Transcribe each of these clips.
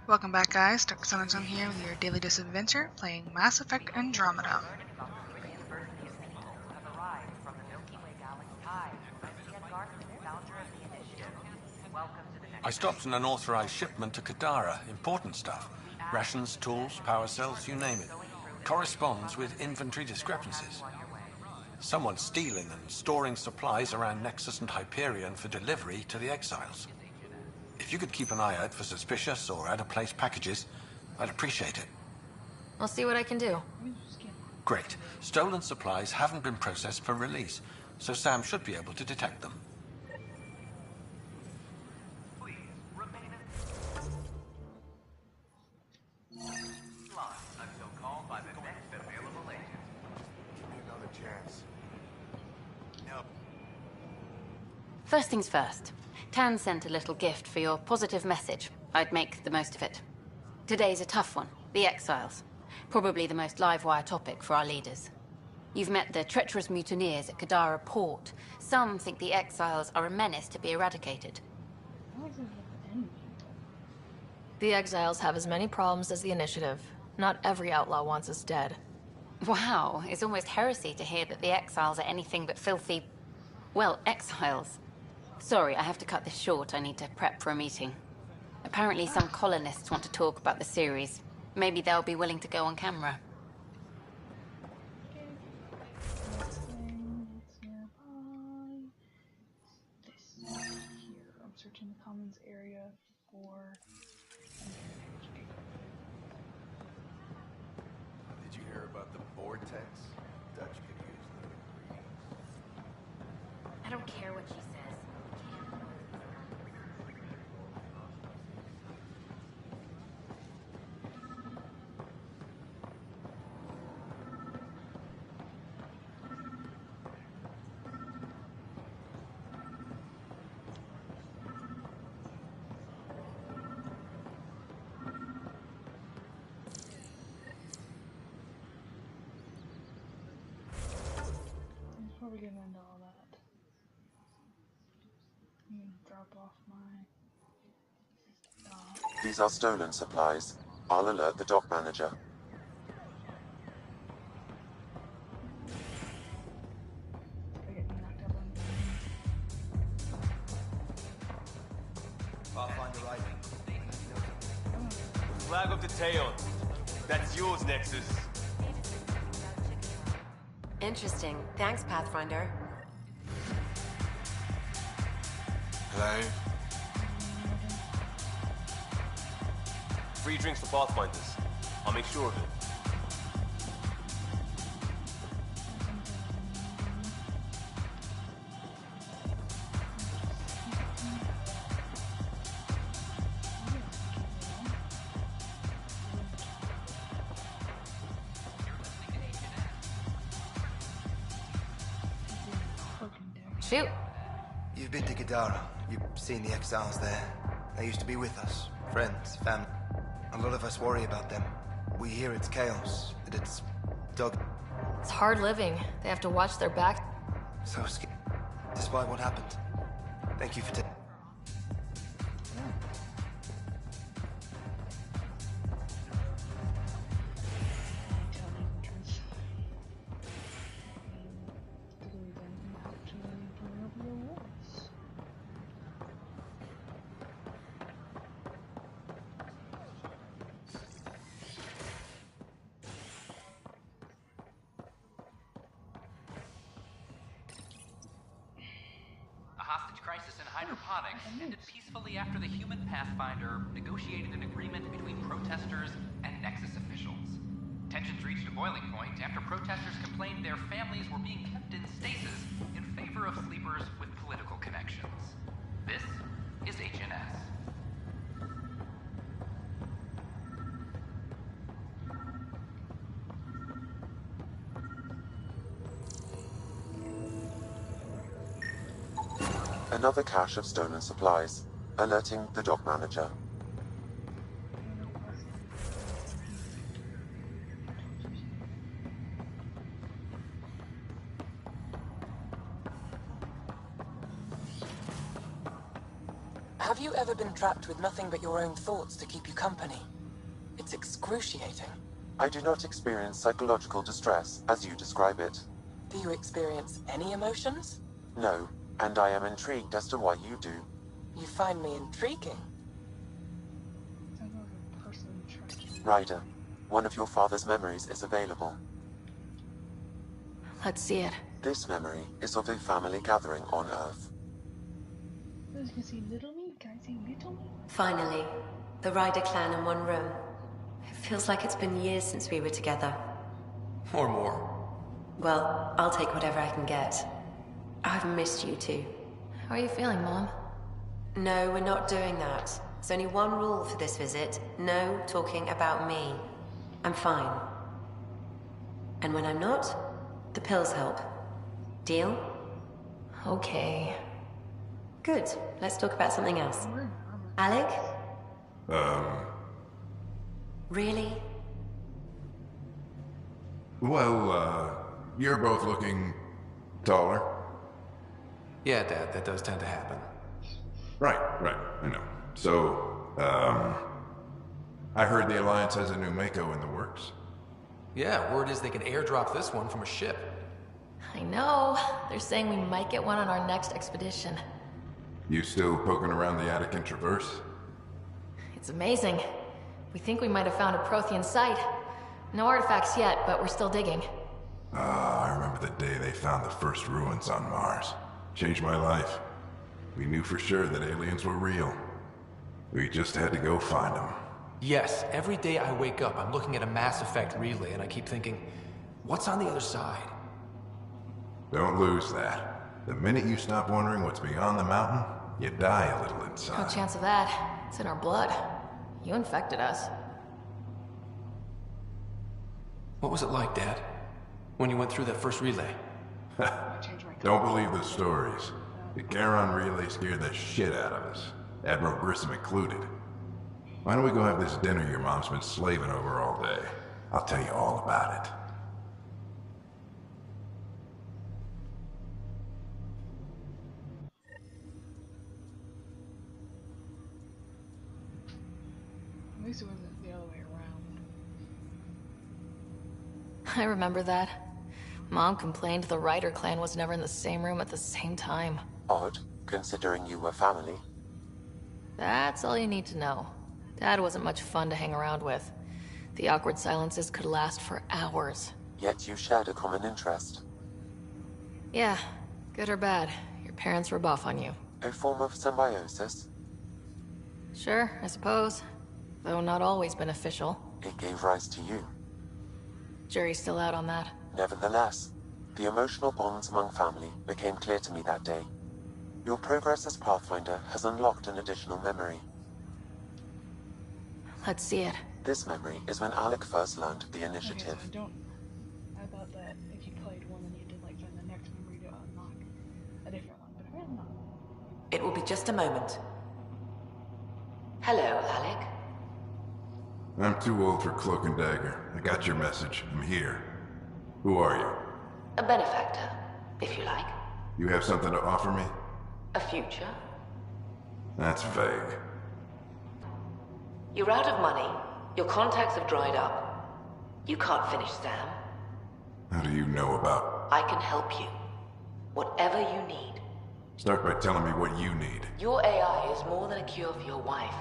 Welcome back, guys. Pt.37 here with your daily dose of adventure, playing Mass Effect Andromeda. I stopped an unauthorized shipment to Kadara. Important stuff. Rations, tools, power cells, you name it. Corresponds with inventory discrepancies. Someone's stealing and storing supplies around Nexus and Hyperion for delivery to the Exiles. If you could keep an eye out for suspicious or out-of-place packages, I'd appreciate it. I'll see what I can do. Great. Stolen supplies haven't been processed for release, so Sam should be able to detect them. First things first. Tan sent a little gift for your positive message. I'd make the most of it. Today's a tough one. The Exiles. Probably the most live-wire topic for our leaders. You've met the treacherous mutineers at Kadara Port. Some think the Exiles are a menace to be eradicated. The Exiles have as many problems as the Initiative. Not every outlaw wants us dead. Wow, it's almost heresy to hear that the Exiles are anything but filthy... well, exiles. Sorry, I have to cut this short. I need to prep for a meeting. Apparently some colonists want to talk about the series. Maybe they'll be willing to go on camera. I'm searching the commons area for... Did you hear about the vortex? Dutch could use them. I don't care what she says. Probably getting into all that. Drop off my... These are stolen supplies. I'll alert the dock manager. Pathfinder right. Flag of the Tail. That's yours, Nexus. Interesting. Thanks, Pathfinder. Hello. Free drinks for Pathfinders. I'll make sure of it. Shoot. You've been to Kadara. You've seen the Exiles there. They used to be with us. Friends, family. A lot of us worry about them. We hear it's chaos, that it's dog. It's hard living. They have to watch their back. So scared. Despite what happened. Thank you for taking. Hostage crisis in hydroponics ended peacefully after the human Pathfinder negotiated an agreement between protesters and Nexus officials. Tensions reached a boiling point after protesters complained their families were being kept in stasis in favor of sleepers with political connections. This is HNS. Another cache of stolen supplies. Alerting the dock manager. Have Have you ever been trapped with nothing but your own thoughts to keep you company? It's excruciating. I do not experience psychological distress, as you describe it. Do you experience any emotions? No, and I am intrigued as to why you do. You find me intriguing. Sounds like a person trying to... Ryder, one of your father's memories is available. Let's see it. This memory is of a family gathering on Earth. You can see little me? Can I see little me? Finally, the Ryder clan in one room. It feels like it's been years since we were together. Or more. Well, I'll take whatever I can get. I've missed you too. How are you feeling, Mom? No, we're not doing that. There's only one rule for this visit. No talking about me. I'm fine. And when I'm not, the pills help. Deal? Okay. Good. Let's talk about something else. Alec? Really? Well, you're both looking taller. Yeah, Dad, that does tend to happen. Right, I know. So, I heard the Alliance has a new Mako in the works. Yeah, word is they can airdrop this one from a ship. I know. They're saying we might get one on our next expedition. You still poking around the Attican Traverse? It's amazing. We think we might have found a Prothean site. No artifacts yet, but we're still digging. I remember the day they found the first ruins on Mars. Changed my life. We knew for sure that aliens were real. We just had to go find them. Yes, every day I wake up, I'm looking at a Mass Effect relay and I keep thinking, what's on the other side? Don't lose that. The minute you stop wondering what's beyond the mountain, you die a little No inside. chance of that. It's in our blood. You infected us. What was it like, Dad? When you went through that first relay? Don't believe the stories. The Charon relay scared the shit out of us. Admiral Grissom included. Why don't we go have this dinner your mom's been slaving over all day? I'll tell you all about it. At least it wasn't the other way around. I remember that. Mom complained the Ryder clan was never in the same room at the same time. Odd, considering you were family. That's all you need to know. Dad wasn't much fun to hang around with. The awkward silences could last for hours. Yet you shared a common interest. Yeah, good or bad, your parents rub off on you. A form of symbiosis. Sure, I suppose. Though not always beneficial. It gave rise to you. Jury's still out on that. Nevertheless, the emotional bonds among family became clear to me that day. Your progress as Pathfinder has unlocked an additional memory. Let's see it. This memory is when Alec first learned the initiative. Okay, so I thought that if you played one, then you did like find the next memory to unlock a different one, but apparently not. It will be just a moment. Hello, Alec. I'm too old for Cloak and Dagger. I got your message. I'm here. Who are you? A benefactor, if you like. You have something to offer me? A future. That's vague. You're out of money. Your contacts have dried up. You can't finish Sam. How do you know about... I can help you. Whatever you need. Start by telling me what you need. Your AI is more than a cure for your wife.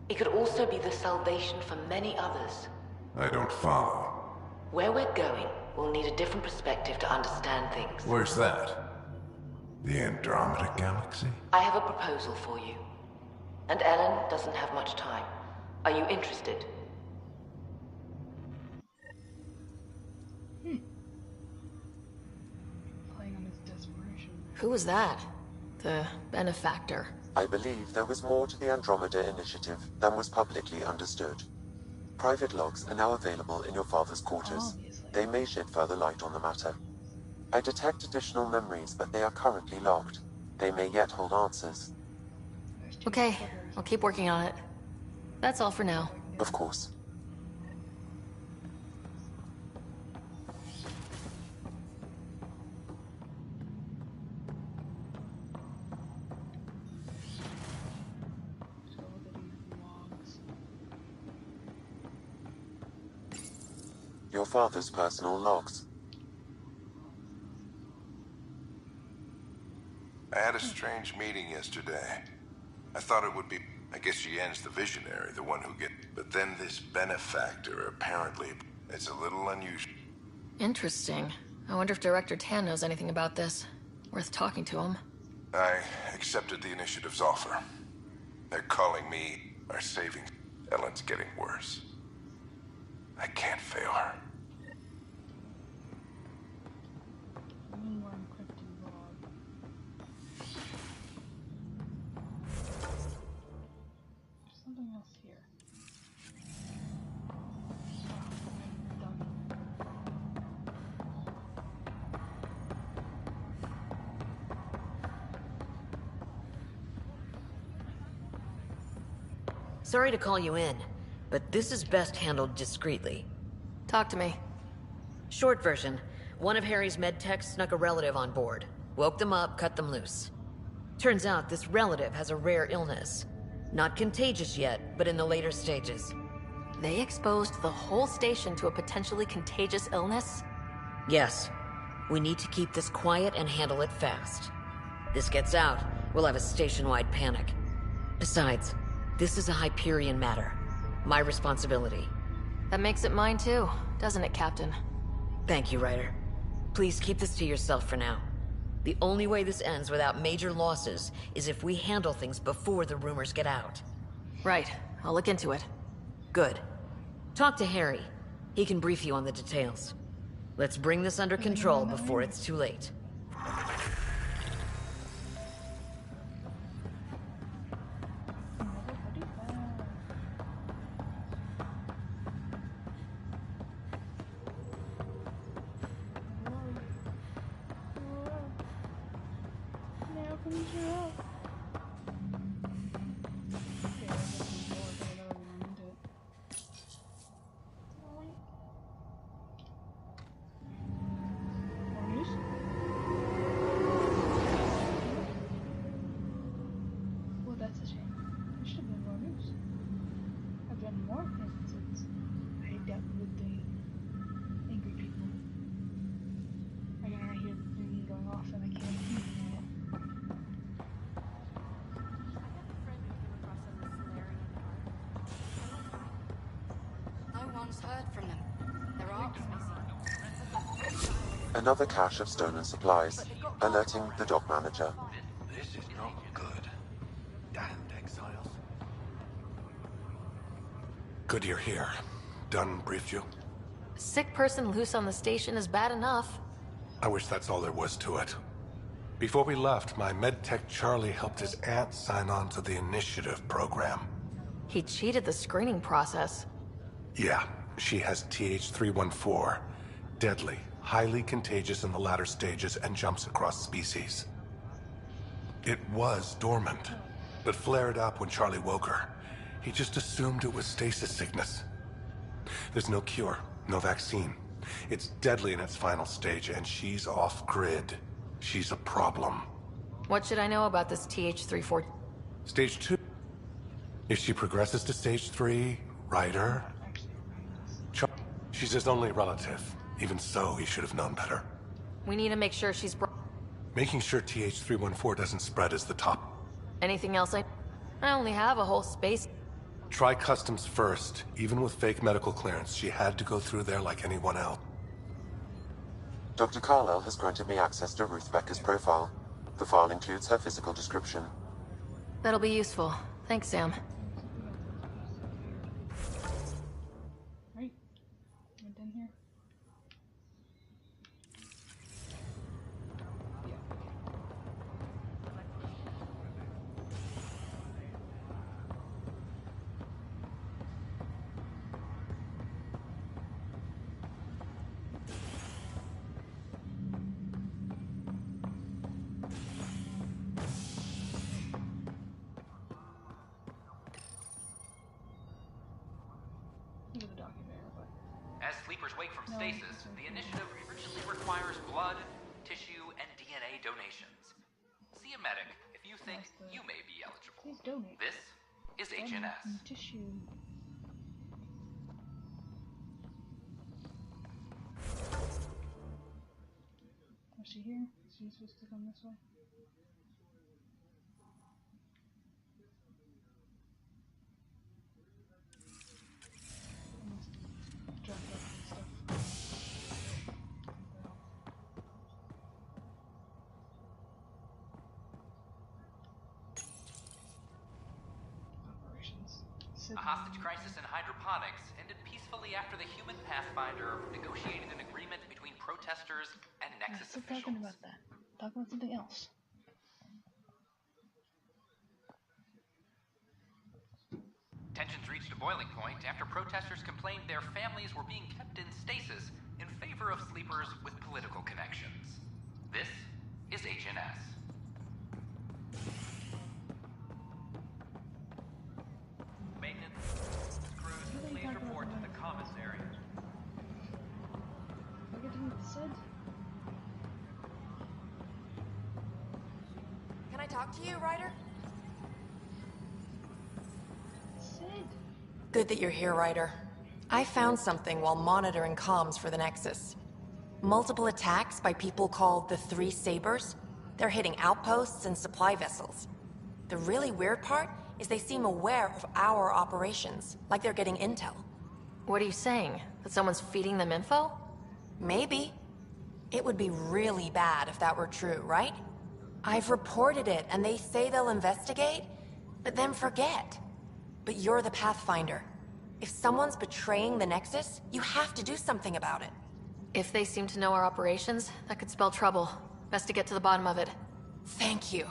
It could also be the salvation for many others. I don't follow. Where we're going, we'll need a different perspective to understand things. Where's that? The Andromeda Galaxy? I have a proposal for you. And Ellen doesn't have much time. Are you interested? Playing on his desperation. Who was that? The benefactor. I believe there was more to the Andromeda initiative than was publicly understood. Private logs are now available in your father's quarters. Obviously. They may shed further light on the matter. I detect additional memories, but they are currently locked. They may yet hold answers. There's two Okay, fuckers. I'll keep working on it. That's all for now. Of course. Your father's personal logs. I had a strange meeting yesterday. I thought it would be... I guess Yen's the visionary, the one who get... But then this benefactor, apparently... It's a little unusual. Interesting. I wonder if Director Tan knows anything about this. Worth talking to him. I accepted the initiative's offer. They're calling me our saving... Ellen's getting worse. I can't fail her. Something else here. Sorry to call you in, but this is best handled discreetly. Talk to me. Short version, one of Harry's medtechs snuck a relative on board. Woke them up, cut them loose. Turns out this relative has a rare illness. Not contagious yet, but in the later stages. They exposed the whole station to a potentially contagious illness? Yes. We need to keep this quiet and handle it fast. This gets out, we'll have a station-wide panic. Besides, this is a Hyperion matter. My responsibility. That makes it mine too, doesn't it, Captain? Thank you, Ryder. Please keep this to yourself for now. The only way this ends without major losses is if we handle things before the rumors get out. Right. I'll look into it. Good. Talk to Harry. He can brief you on the details. Let's bring this under control before it's too late. Heard from them. There are Another cache of stolen supplies, alerting the dock manager. This is not good. Damned exiles. Good you're here. Dunn briefed you? A sick person loose on the station is bad enough. I wish that's all there was to it. Before we left, my medtech Charlie helped his aunt sign on to the initiative program. He cheated the screening process. Yeah, she has Th314. Deadly, highly contagious in the latter stages and jumps across species. It was dormant, but flared up when Charlie woke her. He just assumed it was stasis sickness. There's no cure, no vaccine. It's deadly in its final stage, and she's off-grid. She's a problem. What should I know about this Th34? Stage 2. If she progresses to Stage 3, Ryder... She's his only relative. Even so, he should have known better. We need to make sure she's... Making sure Th314 doesn't spread is the top. Anything else I only have a whole space... Try customs first. Even with fake medical clearance, she had to go through there like anyone else. Dr. Carlyle has granted me access to Ruth Becker's profile. The file includes her physical description. That'll be useful. Thanks, Sam. Right. Went in here. As sleepers wake from stasis, the initiative urgently requires blood, tissue, and DNA donations. See a medic if you think you may be eligible. Please donate. This is HNS. Tissue. she here? Is she supposed to come this way? Dropped off some stuff. Operations. A hostage crisis in hydroponics ended peacefully after the human Pathfinder negotiated an agreement between protesters and Nexus Stop officials. talking about that. Talk about something else. Tensions reached a boiling point after protesters complained their families were being kept in stasis in favor of sleepers with political connections. This is HNS. Maintenance crews, please report to the commissary. Forgetting what it said? Can I talk to you, Ryder? Sid! Good that you're here, Ryder. I found something while monitoring comms for the Nexus. Multiple attacks by people called the Three Sabers. They're hitting outposts and supply vessels. The really weird part is they seem aware of our operations, like they're getting intel. What are you saying? That someone's feeding them info? Maybe. It would be really bad if that were true, right? I've reported it, and they say they'll investigate, but then forget. But you're the Pathfinder. If someone's betraying the Nexus, you have to do something about it. If they seem to know our operations, that could spell trouble. Best to get to the bottom of it. Thank you.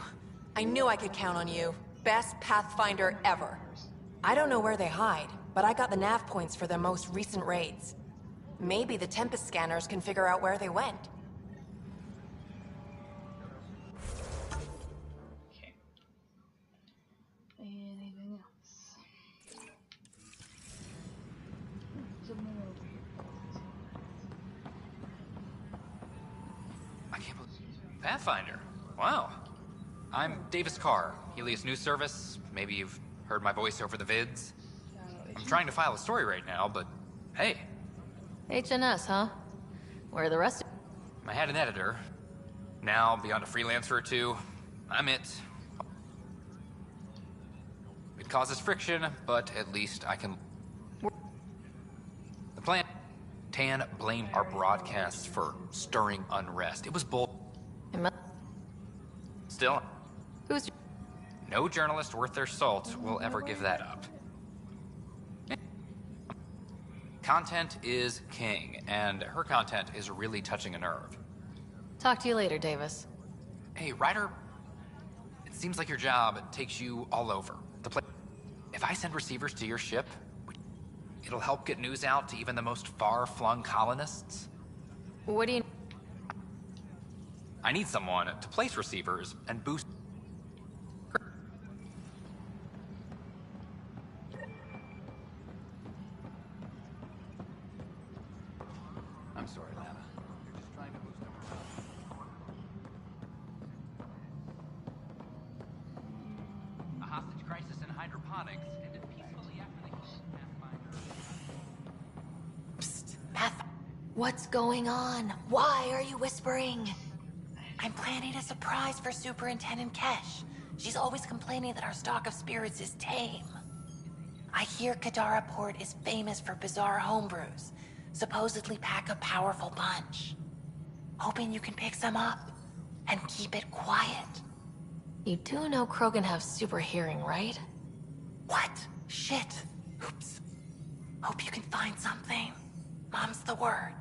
I knew I could count on you. Best Pathfinder ever. I don't know where they hide, but I got the nav points for their most recent raids. Maybe the Tempest scanners can figure out where they went. Okay. Anything else? Something over here. I can't believe... Pathfinder? Wow. I'm Davis Carr, Helios News Service. Maybe you've heard my voice over the vids. I'm trying to file a story right now, but hey. HNS, huh? Where are the rest of... I had an editor. Now, beyond a freelancer or two, I'm it. It causes friction, but at least I can... The plan... Tan blamed our broadcasts for stirring unrest. It was bull... Still... Who's... No journalist worth their salt will ever give that up. Content is king, and her content is really touching a nerve. Talk to you later, Davis. Hey, Ryder, it seems like your job takes you all over the place. If I send receivers to your ship, it'll help get news out to even the most far-flung colonists. What do you... I need someone to place receivers and boost... I'm sorry, Lana. You're just trying to boost them around. A hostage crisis in hydroponics ended peacefully after the human Pathfinder. Psst, what's going on? Why are you whispering? I'm planning a surprise for Superintendent Kesh. She's always complaining that our stock of spirits is tame. I hear Kadara Port is famous for bizarre homebrews. Supposedly pack a powerful punch. Hoping you can pick some up and keep it quiet. You do know Krogan have super hearing, right? What? Shit. Oops. Hope you can find something. Mom's the word.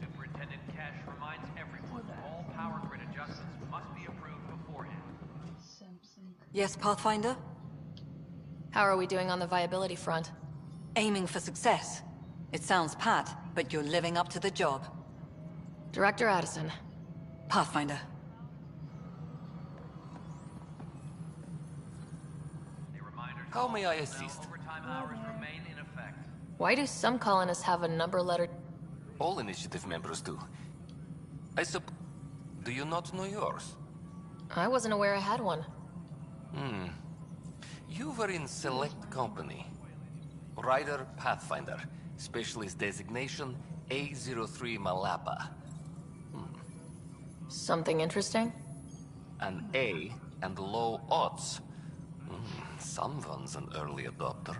Superintendent Kesh reminds everyone all power grid adjustments must be approved beforehand. Yes, Pathfinder? How are we doing on the viability front? Aiming for success. It sounds pat, but you're living up to the job. Director Addison. Pathfinder. How may I assist? Why do some colonists have a number letter? All initiative members do. Do you not know yours? I wasn't aware I had one. You were in select company. Rider Pathfinder, specialist designation A03 Malapa. Something interesting? An A and low odds. Someone's an early adopter.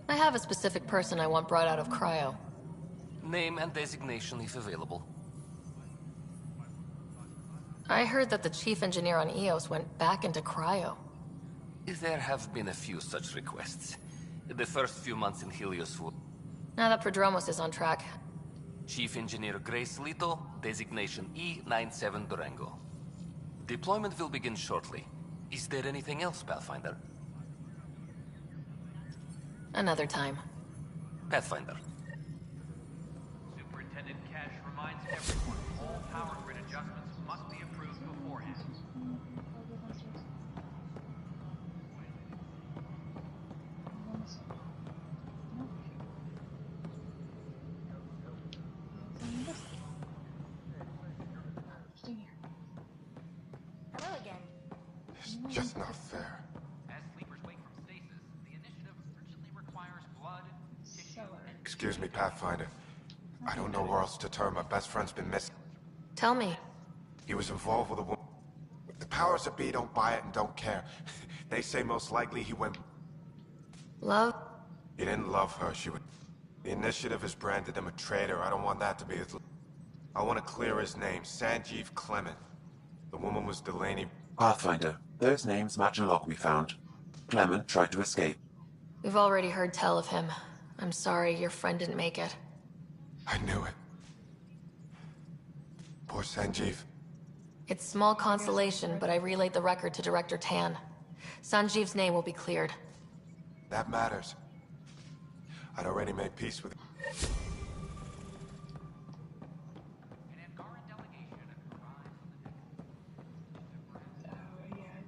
I have a specific person I want brought out of cryo. Name and designation if available. I heard that the chief engineer on EOS went back into cryo. There have been a few such requests. The first few months in Helios were... Now that Prodromos is on track. Chief Engineer Grace Lito, designation E97 Durango. Deployment will begin shortly. Is there anything else, Pathfinder? Another time. Pathfinder. Superintendent Cash reminds everyone all power grid adjustments must be approved beforehand. Hello again. It's just not fair. As sleepers wake from stasis, the initiative urgently requires blood, tissue, and... Excuse me, Pathfinder. I don't know where else to turn. My best friend's been missing. Tell me. He was involved with a woman. The powers that be don't buy it and don't care. They say most likely he went... Love? He didn't love her. She would... The initiative has branded him a traitor. I don't want that to be his... I want to clear his name. Sanjeev Clement. The woman was Delaney... Pathfinder, those names match a log we found. Clement tried to escape. We've already heard tell of him. I'm sorry your friend didn't make it. I knew it. Poor Sanjeev. It's small consolation, but I relayed the record to Director Tan. Sanjeev's name will be cleared. That matters. I'd already made peace with...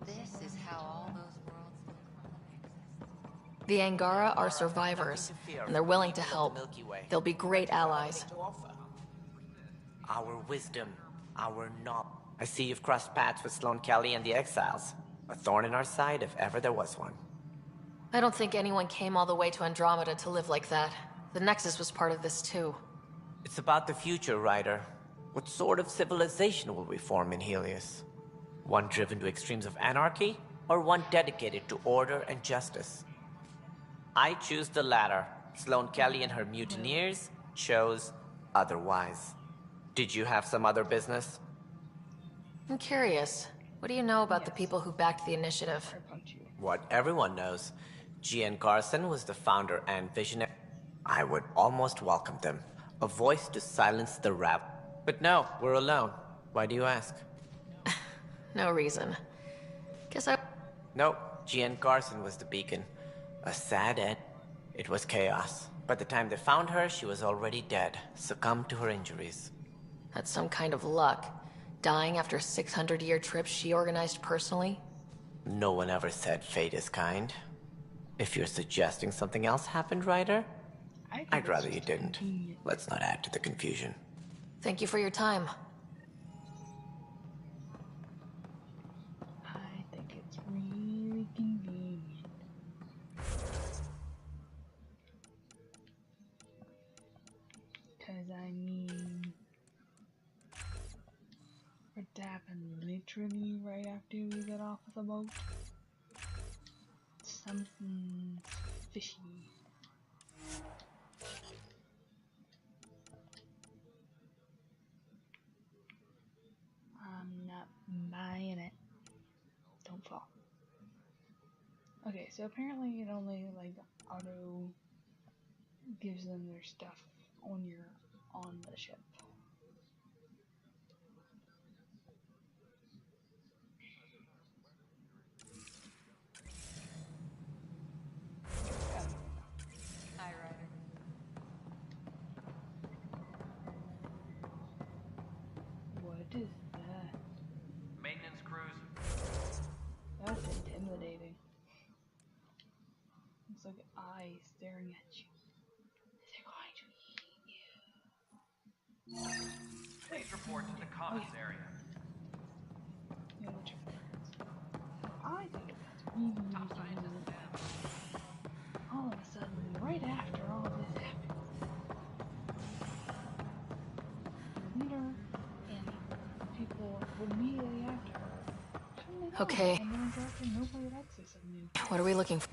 This is how all those worlds look. The Angara are survivors, and they're willing to help. They'll be great allies. Our wisdom, our knowledge. I see you've crossed paths with Sloane Kelly and the Exiles. A thorn in our side if ever there was one. I don't think anyone came all the way to Andromeda to live like that. The Nexus was part of this too. It's about the future, Ryder. What sort of civilization will we form in Helios? One driven to extremes of anarchy, or one dedicated to order and justice? I choose the latter. Sloane Kelly and her mutineers chose otherwise. Did you have some other business? I'm curious. What do you know about the people who backed the initiative? What everyone knows. G.N. Garson was the founder and visionary. I would almost welcome them. A voice to silence the rabble. But no, we're alone. Why do you ask? No reason. Guess I... Nope, G.N. Garson was the beacon. A sad end. It was chaos. By the time they found her, she was already dead, succumbed to her injuries. That's some kind of luck. Dying after a 600-year trip she organized personally? No one ever said fate is kind. If you're suggesting something else happened, Ryder, I'd rather you didn't. Let's not add to the confusion. Thank you for your time. I think it's really convenient. Cause I mean... It happened literally right after we got off of the boat. Something fishy. I'm not buying it. Don't fall. Okay, so apparently it only like auto gives them their stuff when you're on the ship. Hi, Ryder. What is that? Maintenance crews. That's intimidating. Looks like eyes staring at you. They're going to eat you. Please report to the commons area. Yeah, which I think that's really convenient. All of a sudden, right after all this happens, the leader and people immediately after her coming out Okay. and then dropping nobody likes this of new. What are we looking for?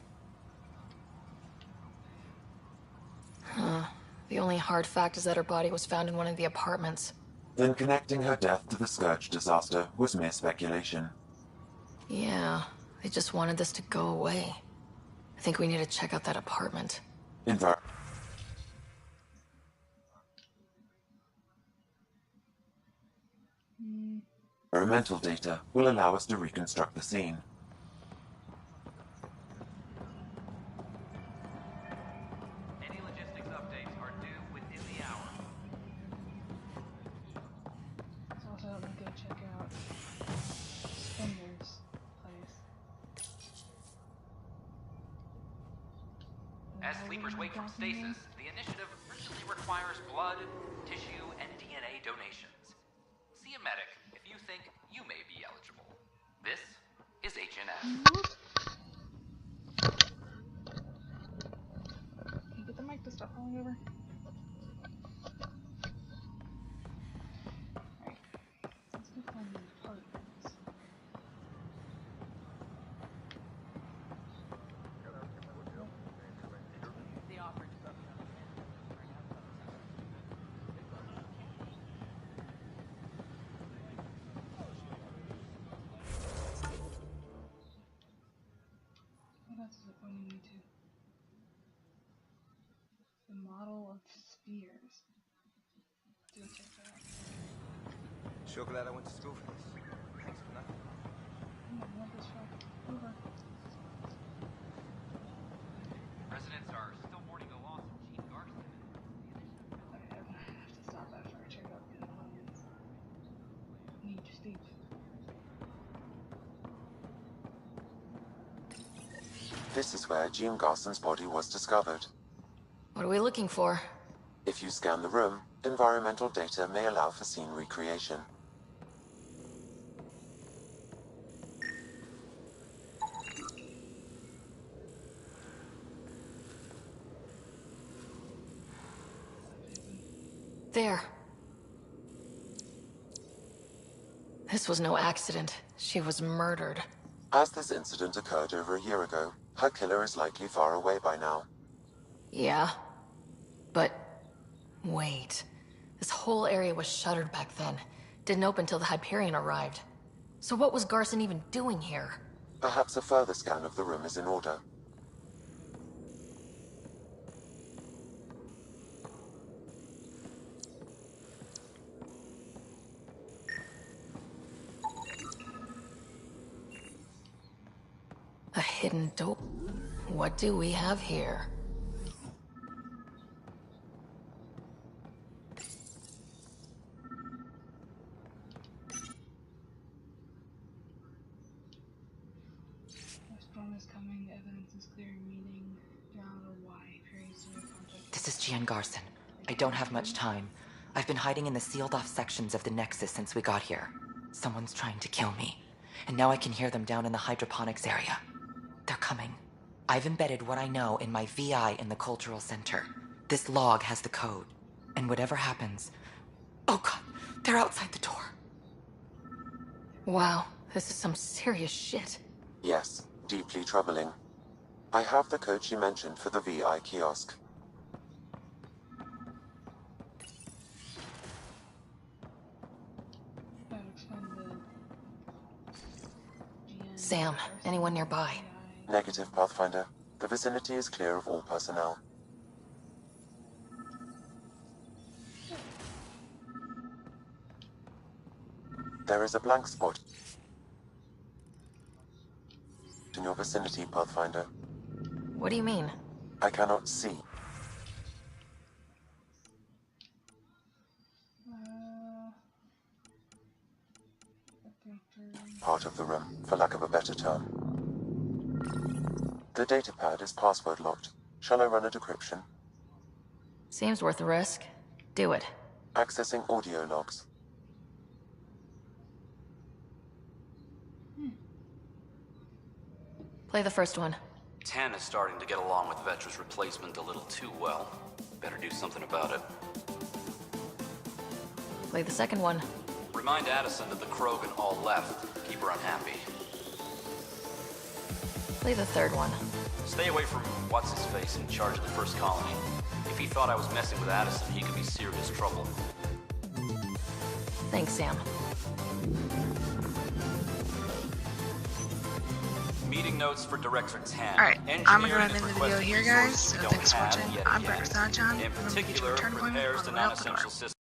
The only hard fact is that her body was found in one of the apartments. Then connecting her death to the Scourge disaster was mere speculation. Yeah, they just wanted this to go away. I think we need to check out that apartment. Environmental data will allow us to reconstruct the scene. Any logistics updates are due within the hour. So also let me go check out Spender's place. As sleepers wake from stasis, the initiative urgently requires blood, tissue, and DNA donations. See a medic if you think you may be eligible. This is HNS. Can you get the mic to stop falling over? Alright. Let's go find the apartments. What else is it pointing me to? The model of spheres. Do check that out. Sure glad I went to school for this. Thanks for nothing. What this truck? Over. Residents are still mourning the loss of Chief Garson. I have to stop after I check out the apartments. Need to sleep. This is where Jean Garson's body was discovered. What are we looking for? If you scan the room, environmental data may allow for scene recreation. There. This was no accident. She was murdered. As this incident occurred over a year ago, her killer is likely far away by now. Yeah. But... wait. This whole area was shuttered back then. Didn't open till the Hyperion arrived. So what was Garson even doing here? Perhaps a further scan of the room is in order. A hidden door. What do we have here? Storm is coming, evidence is clear, meeting. Do not know why. Periods to contact. This is Gian Garson. I don't have much time. I've been hiding in the sealed-off sections of the Nexus since we got here. Someone's trying to kill me. And now I can hear them down in the hydroponics area. They're coming. I've embedded what I know in my VI in the Cultural Center. This log has the code. And whatever happens... Oh god, they're outside the door. Wow, this is some serious shit. Yes, deeply troubling. I have the code she mentioned for the VI kiosk. Sam, anyone nearby? Negative, Pathfinder. The vicinity is clear of all personnel. There is a blank spot in your vicinity, Pathfinder. What do you mean? I cannot see. Part of the room, for lack of a better term. The datapad is password locked. Shall I run a decryption? Seems worth the risk. Do it. Accessing audio logs. Play the first one. 10 is starting to get along with Vetra's replacement a little too well. Better do something about it. Play the second one. Remind Addison that the Krogan all left. Keep her unhappy. Play the third one. Stay away from what's-his-face in charge of the first colony. If he thought I was messing with Addison, he could be serious trouble. Thanks, Sam. Meeting notes for Director 10. Alright, I'm gonna end the video here, guys. So thanks for watching. I'm Breakfast John. In particular, repairs to non-essential systems.